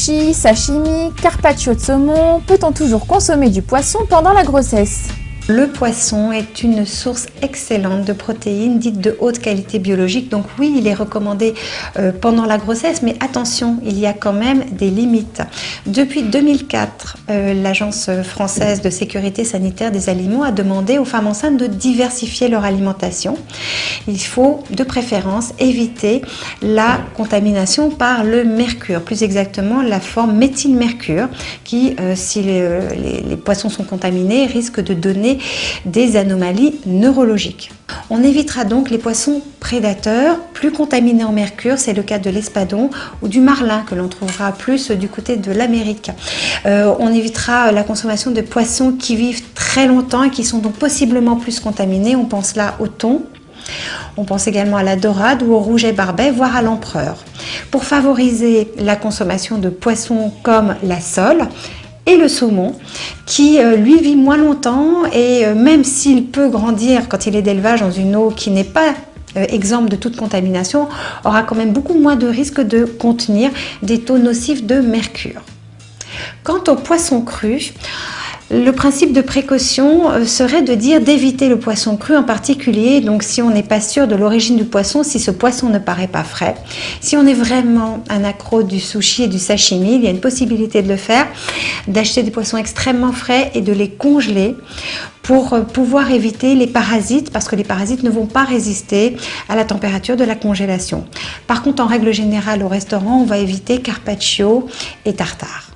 sushi, sashimi, carpaccio de saumon, peut-on toujours consommer du poisson pendant la grossesse? Le poisson est une source excellente de protéines dites de haute qualité biologique. Donc oui, il est recommandé pendant la grossesse, mais attention, il y a quand même des limites. Depuis 2004, l'Agence française de sécurité sanitaire des aliments a demandé aux femmes enceintes de diversifier leur alimentation. Il faut de préférence éviter la contamination par le mercure, plus exactement la forme méthylmercure qui, si les poissons sont contaminés, risque de donner des anomalies neurologiques. On évitera donc les poissons prédateurs plus contaminés en mercure, c'est le cas de l'espadon ou du marlin que l'on trouvera plus du côté de l'Amérique. On évitera la consommation de poissons qui vivent très longtemps et qui sont donc possiblement plus contaminés. On pense là au thon. On pense également à la dorade ou au rouget barbet, voire à l'empereur. Pour favoriser la consommation de poissons comme la sole et le saumon, qui lui vit moins longtemps et même s'il peut grandir quand il est d'élevage dans une eau qui n'est pas exempte de toute contamination, aura quand même beaucoup moins de risque de contenir des taux nocifs de mercure. Quant aux poissons crus, le principe de précaution serait de dire d'éviter le poisson cru en particulier, donc si on n'est pas sûr de l'origine du poisson, si ce poisson ne paraît pas frais. Si on est vraiment un accro du sushi et du sashimi, il y a une possibilité de le faire, d'acheter des poissons extrêmement frais et de les congeler pour pouvoir éviter les parasites, parce que les parasites ne vont pas résister à la température de la congélation. Par contre, en règle générale, au restaurant, on va éviter carpaccio et tartare.